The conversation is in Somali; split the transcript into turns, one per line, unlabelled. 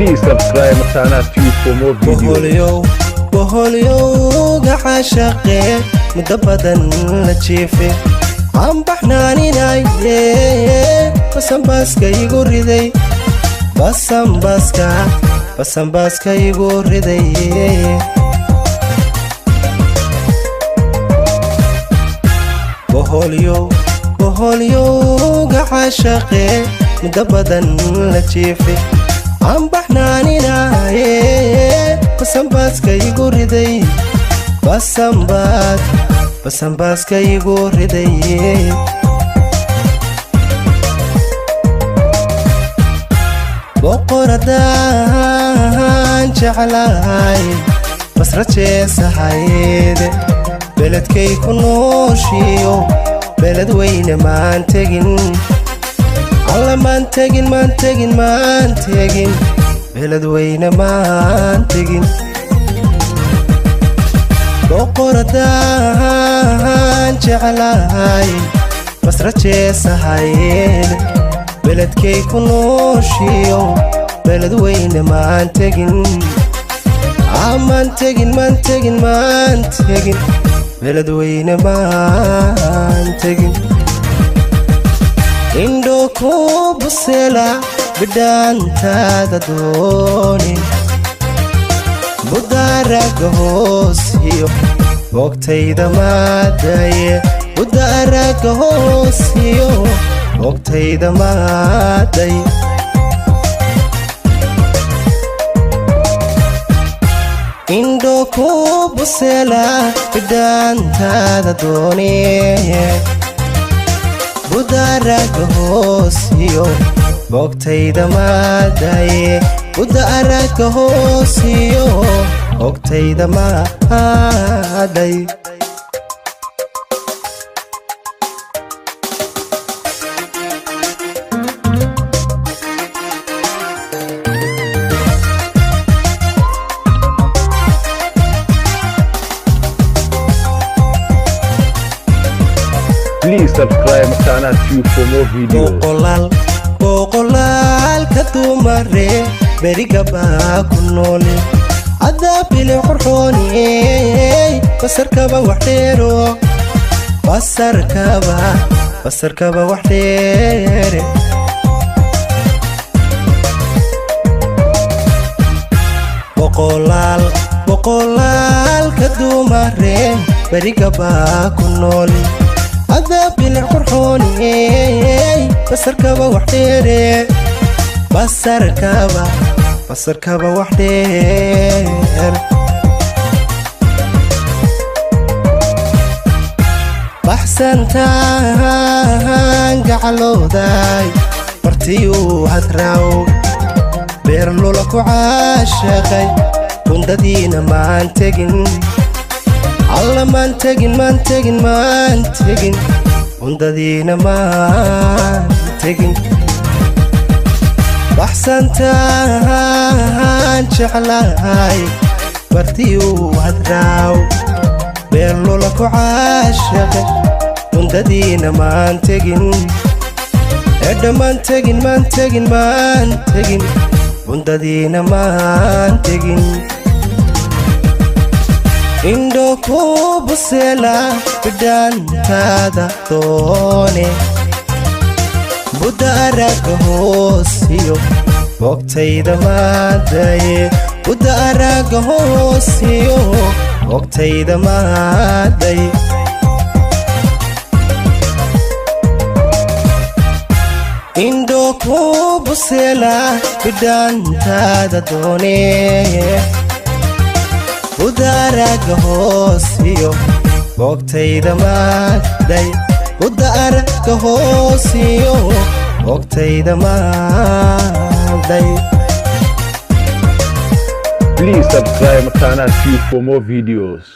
Please subscribe my channel for more videos.
boholyoga xashaqe mudabadan la jiife aan baxnaaninaye basanbaaska igu riday basanbaaska igu riday boholyoga xashaqe mudabadan la jiife aan baxnaaninaye basanbaaska igu riday basanbaaska igu riday boqoradaan jeclahay basrajeesahayde beledkay ku nooshiyo beled weyne maan tegin alla maan tegin beled weyne maan tegin boqoradaan jeclahay basrajeesahayde beledkay ku nooshiyo beled weyne maan tegin maan tegin beled weyne maan tegin indho ku busela bidhaantaada dooni budaaraga hoosiyo bogtayda maadaye budaaraga hoosiyo bogtayda maaday indho ku busela bidhaantaada dooni budaaraga hoosiyo bogtayda maadaye budaaraga hoosiyo bogtayda maaday
Please subscribe my channel for more videos.
boqolaal ka dumare berigabaa ku noole adaabile qurxooni basarkaba wax dheero basarkaba wax dheere boqolaal ka dumare berigabaa ku noole adaabile qurxooni basarkaba wax dheere basarkaba wax dheer baxsantaan gacalooday martiyuu hadraaw beer lula ku caashaqay bundadiina maan tegin alla maan tegin bundadiina maan tegin baxsantaan jeclahay martiyuu hadraaw beer lula ku caashaqay bundadiina maan tegin edha maan tegin bundadiina maan tegin indho ku busela bidhaantaada doone budaaraga hoosiyo bogtayda maadaye budaaraga hoosiyo bogtayda maaday indho ku busela bidhaantaada doone budaaraga hoosiyo bogtayda maaday budaaraga hoosiyo bogtayda maaday.
Please subscribe my channel for more videos.